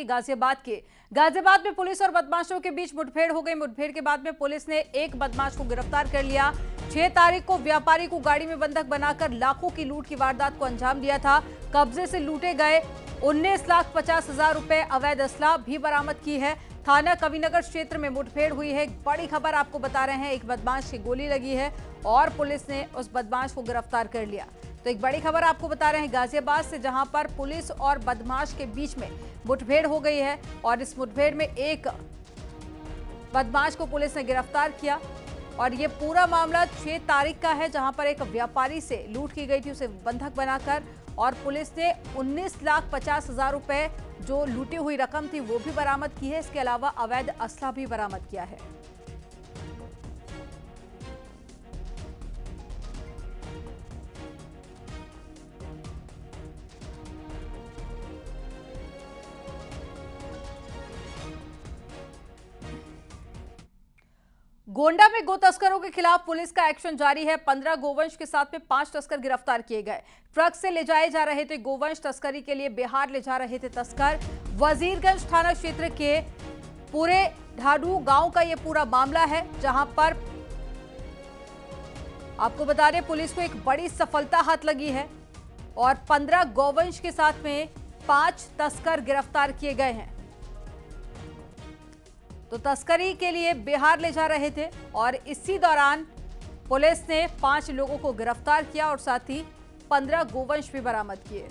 गाजियाबाद में पुलिस और बदमाशों के बीच मुठभेड़ हो गई। मुठभेड़ के बाद में पुलिस ने एक बदमाश को गिरफ्तार कर लिया। 6 तारीख को व्यापारी को गाड़ी में बंधक बनाकर लाखों की लूट की वारदात को अंजाम दिया था। कब्जे से लूटे गए 19,50,000 रुपए, अवैध असला भी बरामद की है। थाना कविनगर क्षेत्र में मुठभेड़ हुई है। बड़ी खबर आपको बता रहे हैं, एक बदमाश की गोली लगी है और पुलिस ने उस बदमाश को गिरफ्तार कर लिया। तो एक बड़ी खबर आपको बता रहे हैं गाजियाबाद से, जहां पर पुलिस और बदमाश के बीच में मुठभेड़ हो गई है और इस मुठभेड़ में एक बदमाश को पुलिस ने गिरफ्तार किया। और ये पूरा मामला 6 तारीख का है, जहां पर एक व्यापारी से लूट की गई थी, उसे बंधक बनाकर, और पुलिस ने 19,50,000 रुपए जो लूटी हुई रकम थी वो भी बरामद की है। इसके अलावा अवैध असला भी बरामद किया है। गोंडा में गो तस्करों के खिलाफ पुलिस का एक्शन जारी है। 15 गोवंश के साथ में 5 तस्कर गिरफ्तार किए गए। ट्रक से ले जाए जा रहे थे गोवंश, तस्करी के लिए बिहार ले जा रहे थे तस्कर। वजीरगंज थाना क्षेत्र के पूरे ढाडू गांव का यह पूरा मामला है, जहां पर आपको बता दें पुलिस को एक बड़ी सफलता हाथ लगी है और 15 गोवंश के साथ में 5 तस्कर गिरफ्तार किए गए हैं। तो तस्करी के लिए बिहार ले जा रहे थे और इसी दौरान पुलिस ने 5 लोगों को गिरफ्तार किया और साथ ही 15 गोवंश भी बरामद किए।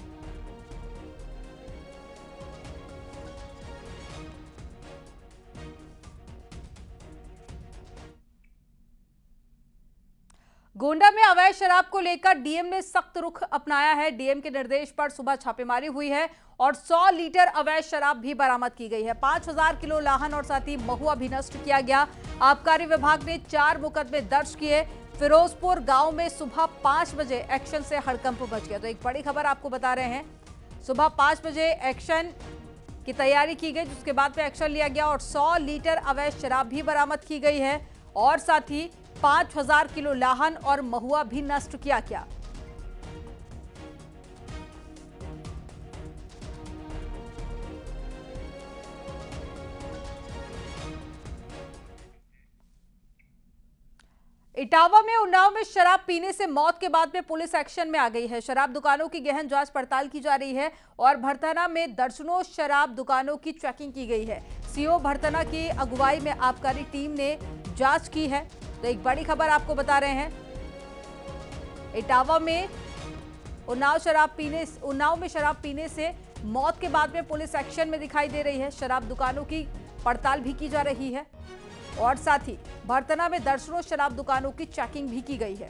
गोंडा में अवैध शराब को लेकर डीएम ने सख्त रुख अपनाया है। डीएम के निर्देश पर सुबह छापेमारी हुई है और 100 लीटर अवैध शराब भी बरामद की गई है। 5,000 किलो लाहन और साथ ही महुआ भी नष्ट किया गया। आबकारी विभाग ने 4 मुकदमे दर्ज किए। फिरोजपुर गांव में सुबह 5 बजे एक्शन से हड़कंप मच गया। तो एक बड़ी खबर आपको बता रहे हैं, सुबह 5 बजे एक्शन की तैयारी की गई, जिसके बाद में एक्शन लिया गया और 100 लीटर अवैध शराब भी बरामद की गई है और साथ ही 5,000 किलो लाहन और महुआ भी नष्ट किया गया। इटावा में उन्नाव में शराब पीने से मौत के बाद में पुलिस एक्शन में आ गई है। शराब दुकानों की गहन जांच पड़ताल की जा रही है और भरथना में दर्जनों शराब दुकानों की चेकिंग की गई है। सीओ भरथना की अगुवाई में आबकारी टीम ने जांच की है। तो एक बड़ी खबर आपको बता रहे हैं, इटावा में उन्नाव में शराब पीने से मौत के बाद में पुलिस एक्शन में दिखाई दे रही है। शराब दुकानों की पड़ताल भी की जा रही है और साथ ही भरथना में दर्जनों शराब दुकानों की चेकिंग भी की गई है।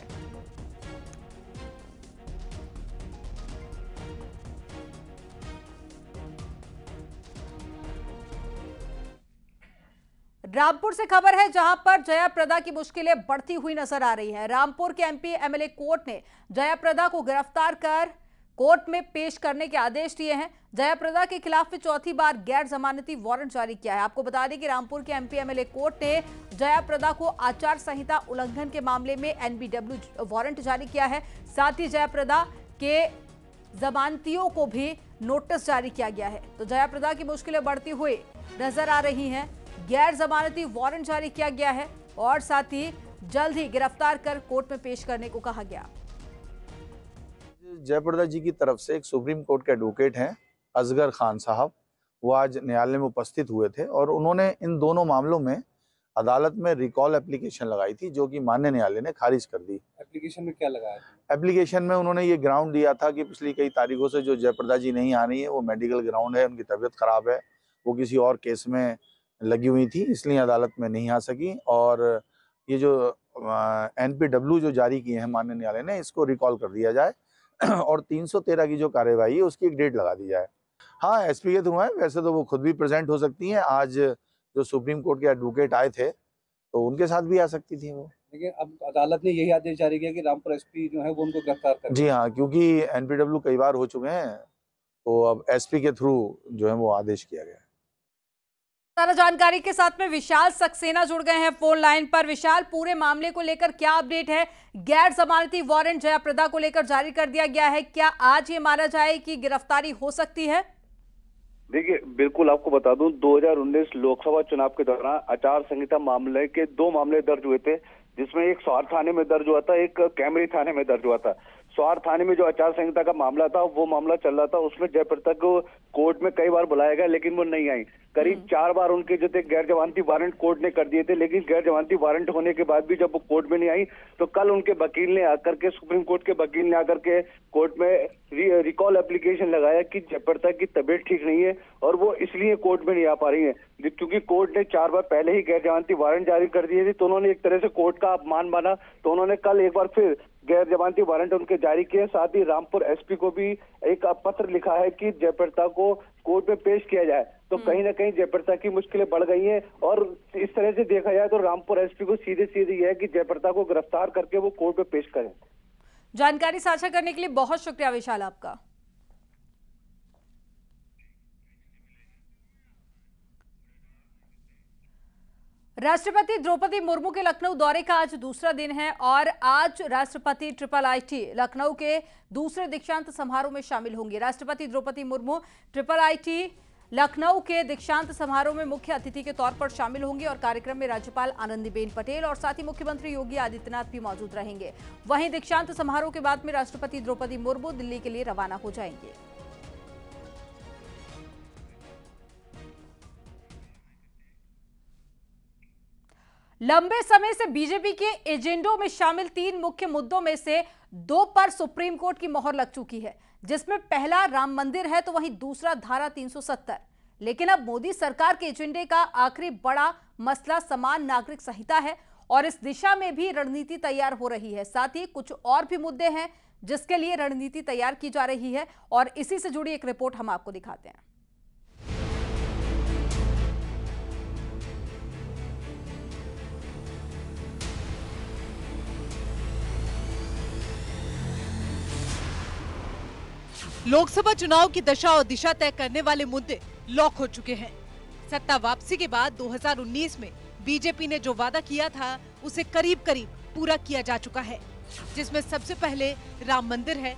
रामपुर से खबर है, जहां पर जयाप्रदा की मुश्किलें बढ़ती हुई नजर आ रही हैं। रामपुर के एमपी एमएलए कोर्ट ने जयाप्रदा को गिरफ्तार कर कोर्ट में पेश करने के आदेश दिए हैं। जयाप्रदा के खिलाफ चौथी बार गैर जमानती वारंट जारी किया है। आपको बता दें कि रामपुर के एमपी एमएलए कोर्ट ने जयाप्रदा को आचार संहिता उल्लंघन के मामले में एनबीडब्ल्यू वारंट जारी किया है। साथ ही जयाप्रदा के जमानतियों को भी नोटिस जारी किया गया है। तो जयाप्रदा की मुश्किलें बढ़ती हुई नजर आ रही हैं। गैर जमानती वारंट जारी किया गया है और साथ ही जल्द ही गिरफ्तार कर कोर्ट में पेश करने को कहा गया। जयाप्रदा जी की तरफ से एक सुप्रीम कोर्ट के एडवोकेट हैं असगर खान साहब, वो आज न्यायालय में उपस्थित हुए थे और उन्होंने इन दोनों मामलों में अदालत में रिकॉल एप्लीकेशन लगाई थी, जो कि माननीय न्यायालय ने खारिज कर दी। एप्लीकेशन में क्या लगाया? एप्लीकेशन में उन्होंने ये ग्राउंड दिया था कि पिछली कई तारीखों से जो जयाप्रदा जी नहीं आ रही है वो मेडिकल ग्राउंड है, उनकी तबीयत खराब है, वो किसी और केस में लगी हुई थी, इसलिए अदालत में नहीं आ सकी। और ये जो एनपीडब्ल्यू जो जारी किए हैं माननीय न्यायालय ने, इसको रिकॉल कर दिया जाए और 313 की जो कार्यवाही है उसकी एक डेट लगा दी जाए। हाँ, एसपी के थ्रू है, वैसे तो वो खुद भी प्रेजेंट हो सकती हैं। आज जो सुप्रीम कोर्ट के एडवोकेट आए थे तो उनके साथ भी आ सकती थी वो। लेकिन अब अदालत ने यही आदेश जारी किया कि रामपुर एसपी जो है वो उनको गिरफ्तार करें। जी हाँ, क्योंकि एनपीडब्ल्यू कई बार हो चुके हैं तो अब एसपी के थ्रू जो है वो आदेश किया गया है। सारा जानकारी के साथ में विशाल सक्सेना जुड़ गए हैं फोन लाइन पर। विशाल, पूरे मामले को लेकर क्या अपडेट है? गैर जमानती वारंट जयाप्रदा को लेकर जारी कर दिया गया है, क्या आज ये माना जाए कि गिरफ्तारी हो सकती है? देखिए, बिल्कुल आपको बता दूं, 2019 लोकसभा चुनाव के दौरान आचार संहिता मामले के 2 मामले दर्ज हुए थे, जिसमें एक स्वार थाने में दर्ज हुआ था, एक कैमरी थाने में दर्ज हुआ था। स्वार थाने में जो आचार संहिता का मामला था, वो मामला चल रहा था। उसमें जयप्रदा को कोर्ट में कई बार बुलाया गया, लेकिन वो नहीं आई। करीब 4 बार उनके जो थे गैर जमानती वारंट कोर्ट ने कर दिए थे, लेकिन गैर जमानती वारंट होने के बाद भी जब वो कोर्ट में नहीं आई, तो कल उनके वकील ने आकर के, सुप्रीम कोर्ट के वकील ने आकर के कोर्ट में रिकॉल एप्लीकेशन लगाया कि जयप्रदा की तबीयत ठीक नहीं है और वो इसलिए कोर्ट में नहीं आ पा रही है। क्योंकि कोर्ट ने 4 बार पहले ही गैर जमानती वारंट जारी कर दिए थे, तो उन्होंने एक तरह से कोर्ट का अपमान माना। तो उन्होंने कल एक बार फिर गैर जमानती वारंट उनके जारी किए। साथ ही रामपुर एसपी को भी एक पत्र लिखा है कि जयप्रदा को कोर्ट में पेश किया जाए। तो कहीं ना कहीं जयप्रदा की मुश्किलें बढ़ गई हैं और इस तरह से देखा जाए तो रामपुर एसपी को सीधे सीधे यह है कि जयप्रदा को गिरफ्तार करके वो कोर्ट में पेश करें। जानकारी साझा करने के लिए बहुत शुक्रिया विशाल आपका। राष्ट्रपति द्रौपदी मुर्मू के लखनऊ दौरे का आज दूसरा दिन है और आज राष्ट्रपति IIIT लखनऊ के दूसरे दीक्षांत समारोह में शामिल होंगे। राष्ट्रपति द्रौपदी मुर्मू IIIT लखनऊ के दीक्षांत समारोह में मुख्य अतिथि के तौर पर शामिल होंगे और कार्यक्रम में राज्यपाल आनंदीबेन पटेल और साथ ही मुख्यमंत्री योगी आदित्यनाथ भी मौजूद रहेंगे। वहीं दीक्षांत समारोह के बाद में राष्ट्रपति द्रौपदी मुर्मू दिल्ली के लिए रवाना हो जाएंगे। लंबे समय से बीजेपी के एजेंडों में शामिल 3 मुख्य मुद्दों में से 2 पर सुप्रीम कोर्ट की मोहर लग चुकी है, जिसमें पहला राम मंदिर है तो वहीं दूसरा धारा 370। लेकिन अब मोदी सरकार के एजेंडे का आखिरी बड़ा मसला समान नागरिक संहिता है और इस दिशा में भी रणनीति तैयार हो रही है। साथ ही कुछ और भी मुद्दे हैं जिसके लिए रणनीति तैयार की जा रही है और इसी से जुड़ी एक रिपोर्ट हम आपको दिखाते हैं। लोकसभा चुनाव की दशा और दिशा तय करने वाले मुद्दे लॉक हो चुके हैं। सत्ता वापसी के बाद 2019 में बीजेपी ने जो वादा किया था उसे करीब करीब पूरा किया जा चुका है, जिसमें सबसे पहले राम मंदिर है,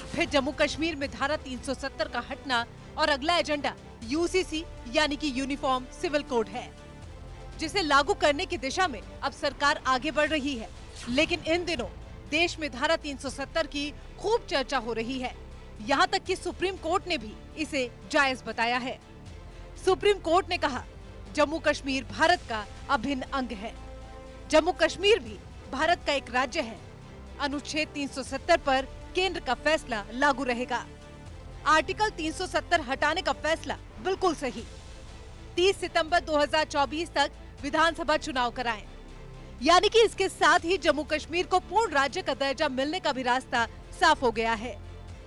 फिर जम्मू कश्मीर में धारा 370 का हटना और अगला एजेंडा यूसीसी यानी कि यूनिफॉर्म सिविल कोड है, जिसे लागू करने की दिशा में अब सरकार आगे बढ़ रही है। लेकिन इन दिनों देश में धारा 370 की खूब चर्चा हो रही है। यहाँ तक कि सुप्रीम कोर्ट ने भी इसे जायज बताया है। सुप्रीम कोर्ट ने कहा जम्मू कश्मीर भारत का अभिन्न अंग है, जम्मू कश्मीर भी भारत का एक राज्य है। अनुच्छेद 370 पर केंद्र का फैसला लागू रहेगा। आर्टिकल 370 हटाने का फैसला बिल्कुल सही। 30 सितंबर 2024 तक विधानसभा चुनाव कराएं, यानी कि इसके साथ ही जम्मू कश्मीर को पूर्ण राज्य का दर्जा मिलने का भी रास्ता साफ हो गया है।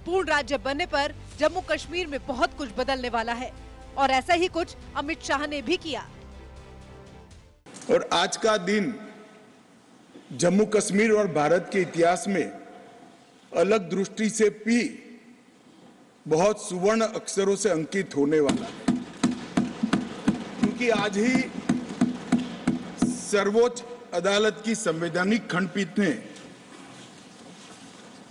पूर्ण राज्य बनने पर जम्मू कश्मीर में बहुत कुछ बदलने वाला है और ऐसा ही कुछ अमित शाह ने भी किया। और आज का दिन जम्मू कश्मीर और भारत के इतिहास में अलग दृष्टि से भी बहुत सुवर्ण अक्षरों से अंकित होने वाला है, क्योंकि आज ही सर्वोच्च अदालत की संवैधानिक खंडपीठ ने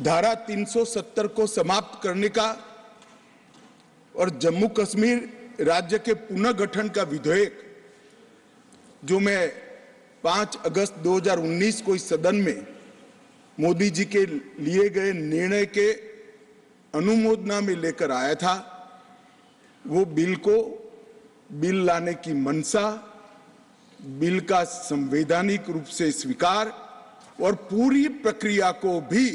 धारा 370 को समाप्त करने का और जम्मू कश्मीर राज्य के पुनर्गठन का विधेयक, जो मैं 5 अगस्त 2019 को इस सदन में मोदी जी के लिए गए निर्णय के अनुमोदना में लेकर आया था, वो बिल लाने की मंशा, बिल का संवैधानिक रूप से स्वीकार और पूरी प्रक्रिया को भी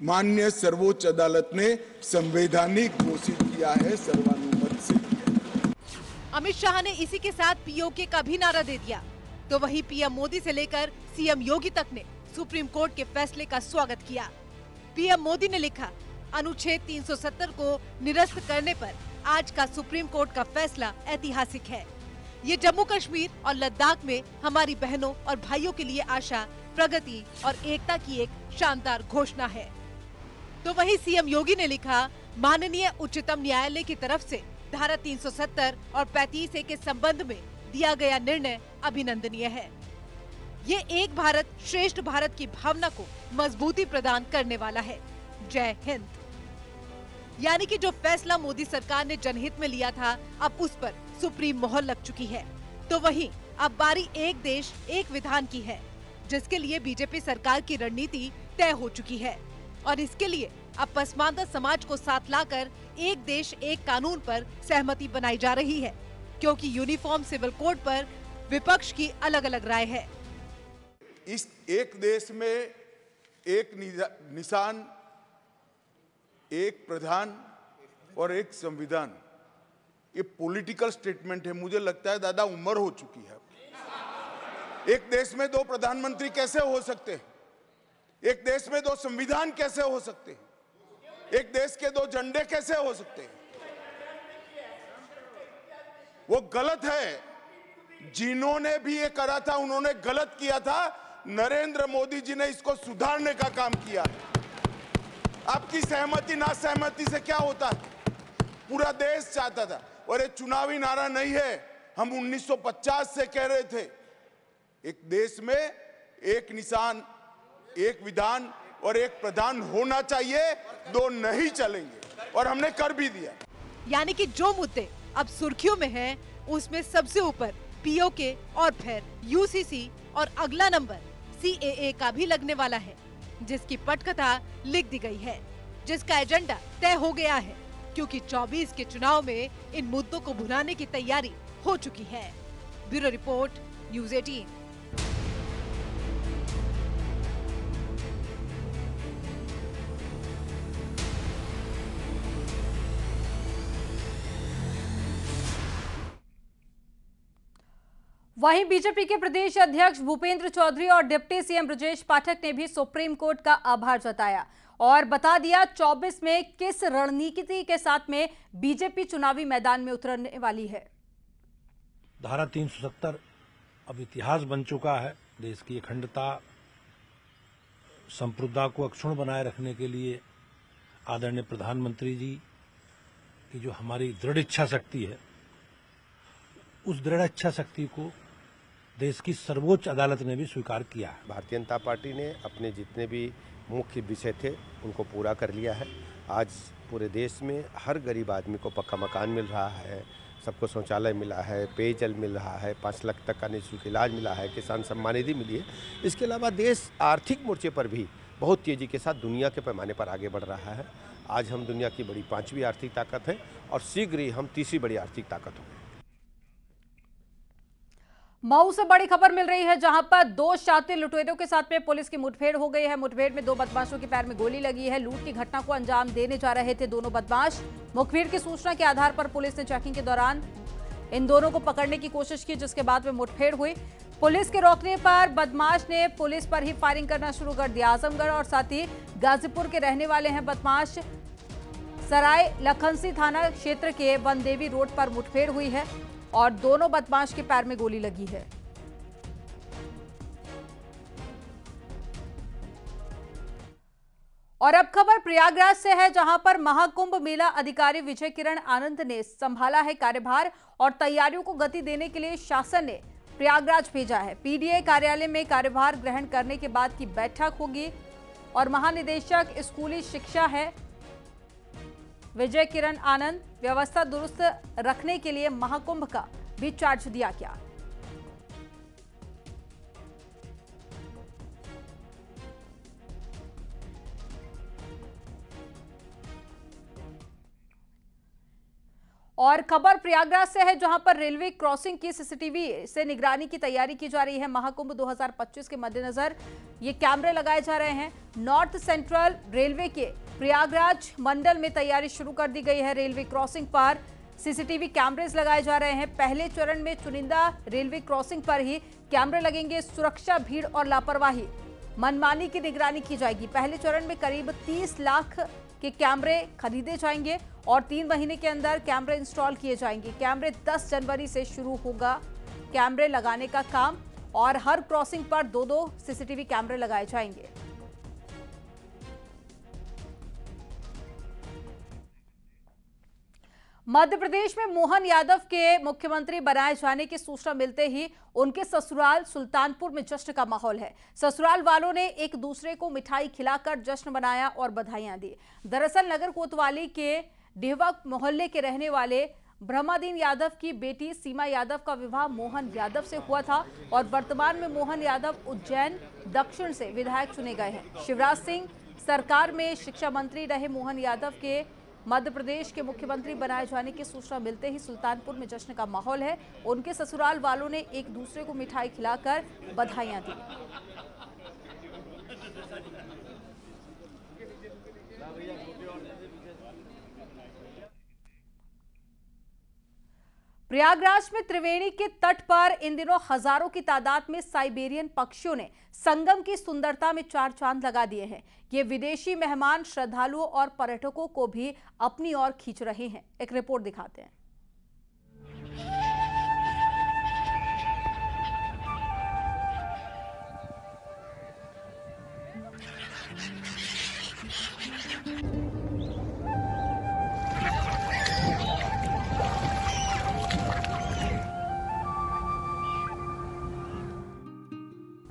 माननीय सर्वोच्च अदालत ने संवैधानिक घोषित किया है, सर्वानुमत से किया। अमित शाह ने इसी के साथ पीओके का भी नारा दे दिया, तो वहीं पीएम मोदी से लेकर सीएम योगी तक ने सुप्रीम कोर्ट के फैसले का स्वागत किया। पीएम मोदी ने लिखा, अनुच्छेद 370 को निरस्त करने पर आज का सुप्रीम कोर्ट का फैसला ऐतिहासिक है। ये जम्मू कश्मीर और लद्दाख में हमारी बहनों और भाइयों के लिए आशा, प्रगति और एकता की एक शानदार घोषणा है। तो वहीं सीएम योगी ने लिखा, माननीय उच्चतम न्यायालय की तरफ से धारा 370 और 35A के संबंध में दिया गया निर्णय अभिनंदनीय है। ये एक भारत श्रेष्ठ भारत की भावना को मजबूती प्रदान करने वाला है। जय हिंद। यानी कि जो फैसला मोदी सरकार ने जनहित में लिया था, अब उस पर सुप्रीम मोहर लग चुकी है। तो वहीं अब बारी एक देश एक विधान की है, जिसके लिए बीजेपी सरकार की रणनीति तय हो चुकी है और इसके लिए अब पसमानदा समाज को साथ लाकर एक देश एक कानून पर सहमति बनाई जा रही है, क्योंकि यूनिफॉर्म सिविल कोड पर विपक्ष की अलग अलग राय है। इस एक देश में एक निशान, एक प्रधान और एक संविधान, ये पॉलिटिकल स्टेटमेंट है। मुझे लगता है दादा उम्र हो चुकी है। एक देश में दो प्रधानमंत्री कैसे हो सकते हैं? एक देश में दो संविधान कैसे हो सकते हैं? एक देश के दो झंडे कैसे हो सकते हैं? वो गलत है। जिन्होंने भी ये करा था उन्होंने गलत किया था। नरेंद्र मोदी जी ने इसको सुधारने का काम किया। आपकी सहमति ना सहमति से क्या होता है? पूरा देश चाहता था। और ये चुनावी नारा नहीं है, हम 1950 से कह रहे थे, एक देश में एक निशान, एक विधान और एक प्रधान होना चाहिए, दो नहीं चलेंगे, और हमने कर भी दिया। यानी कि जो मुद्दे अब सुर्खियों में हैं, उसमें सबसे ऊपर पीओके और फिर यूसीसी और अगला नंबर सीएए का भी लगने वाला है, जिसकी पटकथा लिख दी गई है, जिसका एजेंडा तय हो गया है, क्योंकि 24 के चुनाव में इन मुद्दों को भुनाने की तैयारी हो चुकी है। Bureau report, news 18। वहीं बीजेपी के प्रदेश अध्यक्ष भूपेंद्र चौधरी और डिप्टी सीएम ब्रजेश पाठक ने भी सुप्रीम कोर्ट का आभार जताया और बता दिया 24 में किस रणनीति के साथ में बीजेपी चुनावी मैदान में उतरने वाली है। धारा 370 अब इतिहास बन चुका है। देश की अखंडता, संप्रभुता को अक्षुण्ण बनाए रखने के लिए आदरणीय प्रधानमंत्री जी की जो हमारी दृढ़ इच्छा शक्ति है, उस दृढ़ इच्छा शक्ति को देश की सर्वोच्च अदालत ने भी स्वीकार किया है। भारतीय जनता पार्टी ने अपने जितने भी मुख्य विषय थे उनको पूरा कर लिया है। आज पूरे देश में हर गरीब आदमी को पक्का मकान मिल रहा है, सबको शौचालय मिला है, पेयजल मिल रहा है, 5 लाख तक का निःशुल्क इलाज मिला है, किसान सम्मान निधि मिली है। इसके अलावा देश आर्थिक मोर्चे पर भी बहुत तेजी के साथ दुनिया के पैमाने पर आगे बढ़ रहा है। आज हम दुनिया की बड़ी 5वीं आर्थिक ताकत हैं और शीघ्र ही हम 3री बड़ी आर्थिक ताकत होंगे। मऊ से बड़ी खबर मिल रही है, जहां पर 2 शातिर लुटेरों के साथ में पुलिस की मुठभेड़ हो गई है। मुठभेड़ में 2 बदमाशों के पैर में गोली लगी है। लूट की घटना को अंजाम देने जा रहे थे दोनों बदमाश। मुखबिर की सूचना के आधार पर पुलिस ने चेकिंग के दौरान इन दोनों को पकड़ने की कोशिश की, जिसके बाद में मुठभेड़ हुई। पुलिस के रोकने पर बदमाश ने पुलिस पर ही फायरिंग करना शुरू कर दिया। आजमगढ़ और साथ ही गाजीपुर के रहने वाले हैं बदमाश। सराय लखनसी थाना क्षेत्र के वनदेवी रोड पर मुठभेड़ हुई है और दोनों बदमाश के पैर में गोली लगी है। और अब खबर प्रयागराज से है, जहां पर महाकुंभ मेला अधिकारी विजय किरण आनंद ने संभाला है कार्यभार और तैयारियों को गति देने के लिए शासन ने प्रयागराज भेजा है। पीडीए कार्यालय में कार्यभार ग्रहण करने के बाद की बैठक होगी और महानिदेशक स्कूली शिक्षा है विजय किरण आनंद व्यवस्था दुरुस्त रखने के लिए महाकुंभ का भी चार्ज दिया गया। और खबर प्रयागराज से है, जहां पर रेलवे क्रॉसिंग की सीसीटीवी से निगरानी की तैयारी की जा रही है। महाकुंभ 2025 के मद्देनजर ये कैमरे लगाए जा रहे हैं। नॉर्थ सेंट्रल रेलवे के प्रयागराज मंडल में तैयारी शुरू कर दी गई है। रेलवे क्रॉसिंग पर सीसीटीवी कैमरेज लगाए जा रहे हैं। पहले चरण में चुनिंदा रेलवे क्रॉसिंग पर ही कैमरे लगेंगे। सुरक्षा, भीड़ और लापरवाही, मनमानी की निगरानी की जाएगी। पहले चरण में करीब 30 लाख के कैमरे खरीदे जाएंगे और 3 महीने के अंदर कैमरे इंस्टॉल किए जाएंगे। कैमरे 10 जनवरी से शुरू होगा कैमरे लगाने का काम और हर क्रॉसिंग पर 2-2 सीसीटीवी कैमरे लगाए जाएंगे। मध्य प्रदेश में मोहन यादव के मुख्यमंत्री बनाए जाने की सूचना मिलते ही उनके ससुराल सुल्तानपुर में जश्न का माहौल है। ससुराल वालों ने एक दूसरे को मिठाई खिलाकर जश्न मनाया और बधाइयां दी। दरअसल नगर कोतवाली के डेहवा मोहल्ले के रहने वाले ब्रह्मादीन यादव की बेटी सीमा यादव का विवाह मोहन यादव से हुआ था और वर्तमान में मोहन यादव उज्जैन दक्षिण से विधायक चुने गए हैं। शिवराज सिंह सरकार में शिक्षा मंत्री रहे मोहन यादव के मध्य प्रदेश के मुख्यमंत्री बनाए जाने की सूचना मिलते ही सुल्तानपुर में जश्न का माहौल है। उनके ससुराल वालों ने एक दूसरे को मिठाई खिलाकर बधाइयां दी। प्रयागराज में त्रिवेणी के तट पर इन दिनों हजारों की तादाद में साइबेरियन पक्षियों ने संगम की सुंदरता में चार चांद लगा दिए हैं। ये विदेशी मेहमान श्रद्धालुओं और पर्यटकों को भी अपनी ओर खींच रहे हैं। एक रिपोर्ट दिखाते हैं।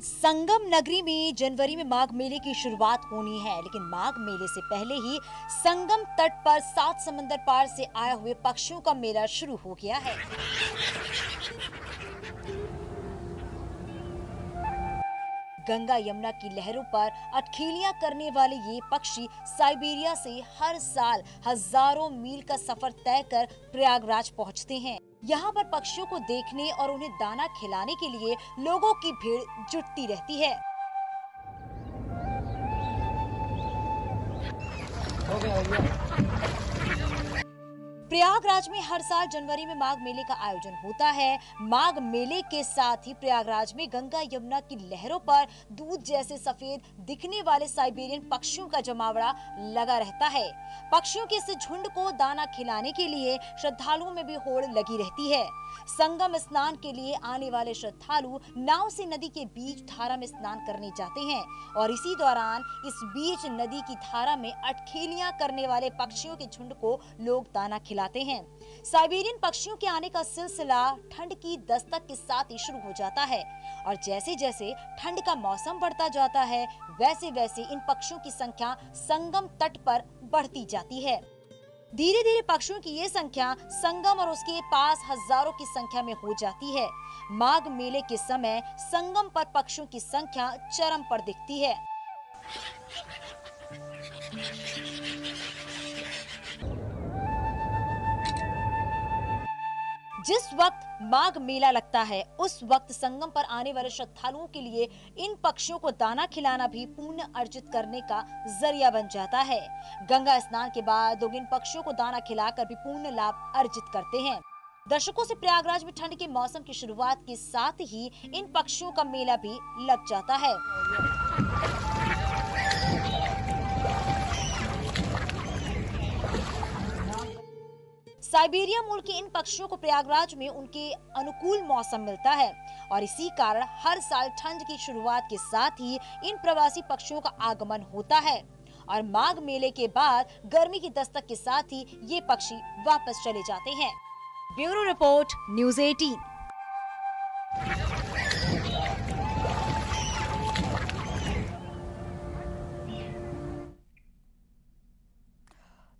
संगम नगरी में जनवरी में माघ मेले की शुरुआत होनी है, लेकिन माघ मेले से पहले ही संगम तट पर 7 समंदर पार से आए हुए पक्षियों का मेला शुरू हो गया है। गंगा यमुना की लहरों पर अटखेलियां करने वाले ये पक्षी साइबेरिया से हर साल हजारों मील का सफर तय कर प्रयागराज पहुंचते हैं। यहाँ पर पक्षियों को देखने और उन्हें दाना खिलाने के लिए लोगों की भीड़ जुटती रहती है। प्रयागराज में हर साल जनवरी में माघ मेले का आयोजन होता है। माघ मेले के साथ ही प्रयागराज में गंगा यमुना की लहरों पर दूध जैसे सफेद दिखने वाले साइबेरियन पक्षियों का जमावड़ा लगा रहता है। पक्षियों के इस झुंड को दाना खिलाने के लिए श्रद्धालुओं में भी होड़ लगी रहती है। संगम स्नान के लिए आने वाले श्रद्धालु नाव से नदी के बीच धारा में स्नान करने जाते हैं और इसी दौरान इस बीच नदी की धारा में अटखेलियां करने वाले पक्षियों के झुंड को लोग दाना खिलाते हैं। साइबेरियन पक्षियों के आने का सिलसिला ठंड की दस्तक के साथ ही शुरू हो जाता है और जैसे जैसे ठंड का मौसम बढ़ता जाता है वैसे वैसे इन पक्षियों की संख्या संगम तट पर बढ़ती जाती है। धीरे धीरे पक्षियों की ये संख्या संगम और उसके पास हजारों की संख्या में हो जाती है। माघ मेले के समय संगम पर पक्षियों की संख्या चरम पर दिखती है। जिस वक्त माघ मेला लगता है उस वक्त संगम पर आने वाले श्रद्धालुओं के लिए इन पक्षियों को दाना खिलाना भी पुण्य अर्जित करने का जरिया बन जाता है। गंगा स्नान के बाद लोग इन पक्षियों को दाना खिलाकर भी पुण्य लाभ अर्जित करते हैं। दर्शकों से प्रयागराज में ठंड के मौसम की शुरुआत के साथ ही इन पक्षियों का मेला भी लग जाता है। साइबेरिया मूल के इन पक्षियों को प्रयागराज में उनके अनुकूल मौसम मिलता है और इसी कारण हर साल ठंड की शुरुआत के साथ ही इन प्रवासी पक्षियों का आगमन होता है और माघ मेले के बाद गर्मी की दस्तक के साथ ही ये पक्षी वापस चले जाते हैं। Bureau report, news 18।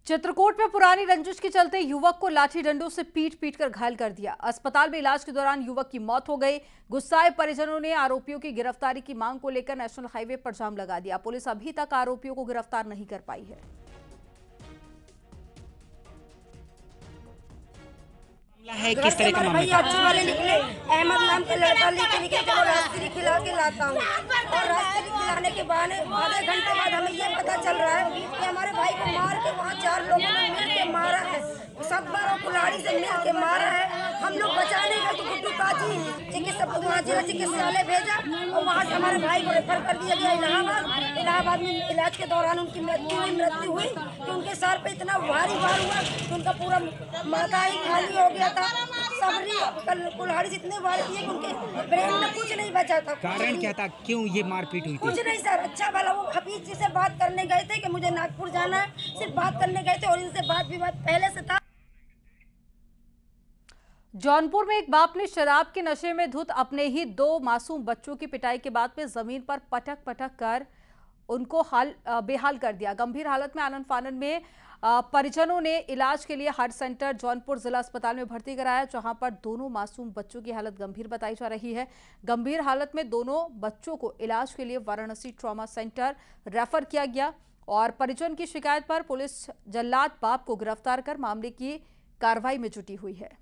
चित्रकूट में पुरानी रंजिश के चलते युवक को लाठी डंडों से पीट कर घायल कर दिया। अस्पताल में इलाज के दौरान युवक की मौत हो गई। गुस्साए परिजनों ने आरोपियों की गिरफ्तारी की मांग को लेकर नेशनल हाईवे पर जाम लगा दिया। पुलिस अभी तक आरोपियों को गिरफ्तार नहीं कर पाई है। किस तरह का मामला? अच्छे वाले निकले, अहमद नाम के लड़का लेके जो रास्ते खिला के लाता हूँ और रास्ते खिलाने के बाद आधे घंटे बाद हमें ये पता चल रहा है कि हमारे भाई को मार के वहाँ 4 लोगों ने मिल के मारा है। सब बार कुल्हाड़ी से मिल के मारा है। हम लोग बचाने गए तो गुड्डू काजी जिला चिकित्सालय भेजा और वहाँ से हमारे भाई को रेफर कर दिया गया इलाहाबाद। इलाहाबाद में इलाज के दौरान उनकी मृत्यु हुई कि उनके सर पे इतना भारी वार हुआ कि उनका पूरा माथा ही खाली हो गया था। सबरी कुल्हाड़ी जितने वार किए कि उनके ब्रेन में कुछ नहीं बचा था। कारण क्या था, क्यों ये मारपीट हुई थी? कुछ नहीं सर, अच्छा भला वो हफीज जी से बात करने गए थे कि मुझे नागपुर जाना है, सिर्फ बात करने गए थे और इनसे बात विवाद पहले से था। जौनपुर में एक बाप ने शराब के नशे में धुत अपने ही 2 मासूम बच्चों की पिटाई के बाद में जमीन पर पटक पटक कर उनको बेहाल कर दिया। गंभीर हालत में आनन फानन में परिजनों ने इलाज के लिए हार्ट सेंटर जौनपुर जिला अस्पताल में भर्ती कराया, जहां पर दोनों मासूम बच्चों की हालत गंभीर बताई जा रही है। गंभीर हालत में दोनों बच्चों को इलाज के लिए वाराणसी ट्रॉमा सेंटर रेफर किया गया और परिजन की शिकायत पर पुलिस जल्लाद बाप को गिरफ्तार कर मामले की कार्रवाई में जुटी हुई है।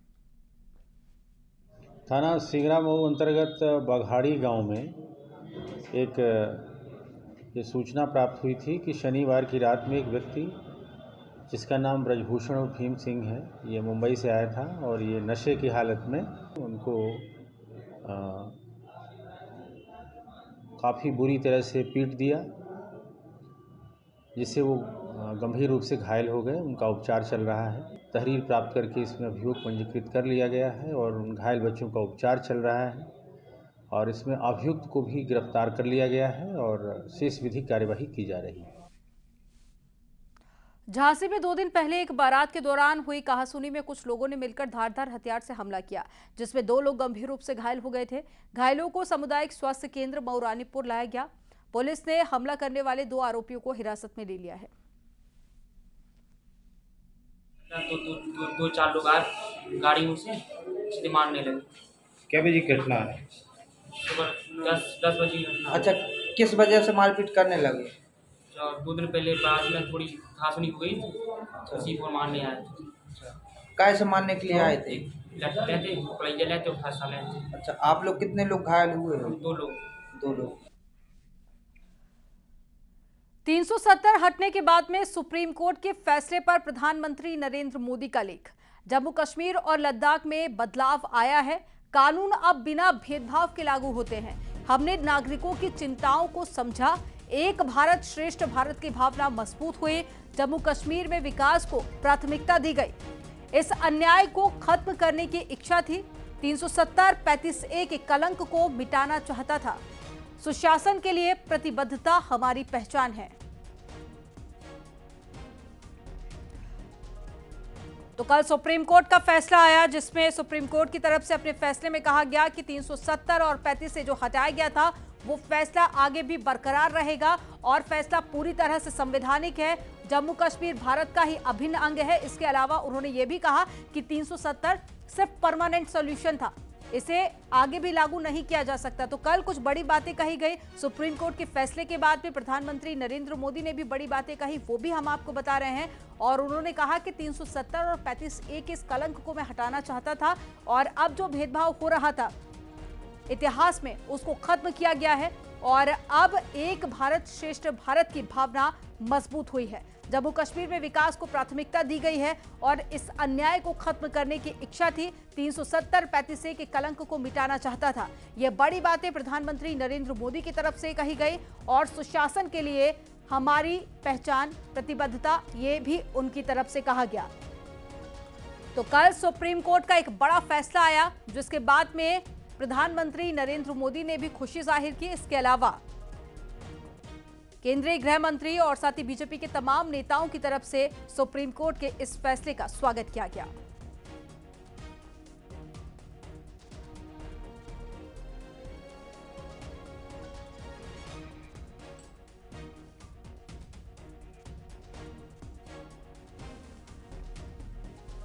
थाना सिंगरा मऊ अंतर्गत बघाड़ी गांव में एक ये सूचना प्राप्त हुई थी कि शनिवार की रात में एक व्यक्ति जिसका नाम ब्रजभूषण और भीम सिंह है, ये मुंबई से आया था और ये नशे की हालत में उनको काफ़ी बुरी तरह से पीट दिया, जिससे वो गंभीर रूप से घायल हो गए। उनका उपचार चल रहा है। तहरीर प्राप्त करके इसमें अभियोग पंजीकृत कर लिया गया है और उन घायल बच्चों का उपचार चल रहा है और इसमें अभियुक्त को भी गिरफ्तार कर लिया गया है और शेष विधिक कार्यवाही की जा रही है। झांसी में 2 दिन पहले एक बारात के दौरान हुई कहासुनी में कुछ लोगों ने मिलकर धारदार हथियार से हमला किया, जिसमें 2 लोग गंभीर रूप से घायल हो गए थे। घायलों को सामुदायिक स्वास्थ्य केंद्र मऊ रानीपुर लाया गया। पुलिस ने हमला करने वाले 2 आरोपियों को हिरासत में ले लिया है। दो चार लोग आए गाड़ियों से सीधे मारने लगे। क्या बजे घटना है? सुबह 10 बजे घटना। अच्छा, किस वजह से मारपीट करने लगे? 2 दिन पहले बारात में थोड़ी घासुनी हो गई थी, उसी को मारने आए थे। काय से मारने के लिए आए थे? लड़ते थे, पकड़े लेते फंसा लेते। अच्छा, आप लोग कितने लोग घायल हुए हो? 2 लोग। 2 लोग। 370 हटने के बाद में सुप्रीम कोर्ट के फैसले पर प्रधानमंत्री नरेंद्र मोदी का लेख। जम्मू कश्मीर और लद्दाख में बदलाव आया है। कानून अब बिना भेदभाव के लागू होते हैं। हमने नागरिकों की चिंताओं को समझा। एक भारत श्रेष्ठ भारत की भावना मजबूत हुई। जम्मू कश्मीर में विकास को प्राथमिकता दी गई। इस अन्याय को खत्म करने की इच्छा थी। 370-35A के कलंक को मिटाना चाहता था। सुशासन के लिए प्रतिबद्धता हमारी पहचान है। तो कल सुप्रीम कोर्ट का फैसला आया, जिसमें सुप्रीम कोर्ट की तरफ से अपने फैसले में कहा गया कि 370 और 35 से जो हटाया गया था वो फैसला आगे भी बरकरार रहेगा और फैसला पूरी तरह से संवैधानिक है। जम्मू कश्मीर भारत का ही अभिन्न अंग है। इसके अलावा उन्होंने ये भी कहा कि 370 सिर्फ परमानेंट सॉल्यूशन था, इसे आगे भी लागू नहीं किया जा सकता। तो कल कुछ बड़ी बातें कही गई सुप्रीम कोर्ट के फैसले के बाद में। प्रधानमंत्री नरेंद्र मोदी ने भी बड़ी बातें कही, वो भी हम आपको बता रहे हैं। और उन्होंने कहा कि 370 और 35A के इस कलंक को मैं हटाना चाहता था और अब जो भेदभाव हो रहा था इतिहास में उसको खत्म किया गया है और अब एक भारत श्रेष्ठ भारत की भावना मजबूत हुई है। जम्मू कश्मीर में विकास को प्राथमिकता दी गई है और इस अन्याय को खत्म करने की इच्छा थी। 370-35A के कलंक को मिटाना चाहता था। ये बड़ी बातें प्रधानमंत्री नरेंद्र मोदी की तरफ से कही गई और सुशासन के लिए हमारी पहचान, प्रतिबद्धता, ये भी उनकी तरफ से कहा गया। तो कल सुप्रीम कोर्ट का एक बड़ा फैसला आया, जिसके बाद में प्रधानमंत्री नरेंद्र मोदी ने भी खुशी जाहिर की। इसके अलावा केंद्रीय गृह मंत्री और साथ ही बीजेपी के तमाम नेताओं की तरफ से सुप्रीम कोर्ट के इस फैसले का स्वागत किया गया।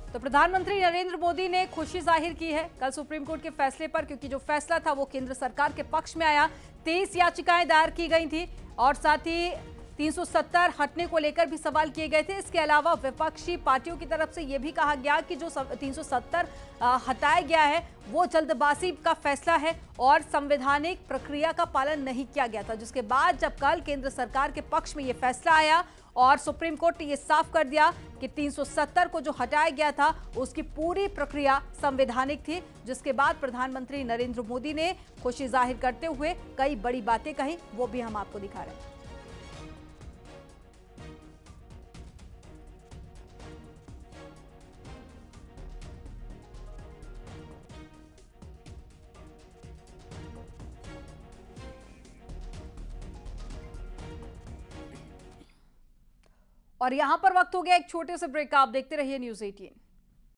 तो प्रधानमंत्री नरेंद्र मोदी ने खुशी जाहिर की है कल सुप्रीम कोर्ट के फैसले पर, क्योंकि जो फैसला था वो केंद्र सरकार के पक्ष में आया। 23 याचिकाएं दायर की गई थी और साथ ही 370 हटने को लेकर भी सवाल किए गए थे। इसके अलावा विपक्षी पार्टियों की तरफ से यह भी कहा गया कि जो 370 हटाया गया है वो जल्दबाजी का फैसला है और संवैधानिक प्रक्रिया का पालन नहीं किया गया था। जिसके बाद जब कल केंद्र सरकार के पक्ष में ये फैसला आया और सुप्रीम कोर्ट ने ये साफ कर दिया कि 370 को जो हटाया गया था उसकी पूरी प्रक्रिया संवैधानिक थी। जिसके बाद प्रधानमंत्री नरेंद्र मोदी ने खुशी जाहिर करते हुए कई बड़ी बातें कही, वो भी हम आपको दिखा रहे हैं। और यहां पर वक्त हो गया एक छोटे से ब्रेक का। आप देखते रहिए न्यूज़ 18।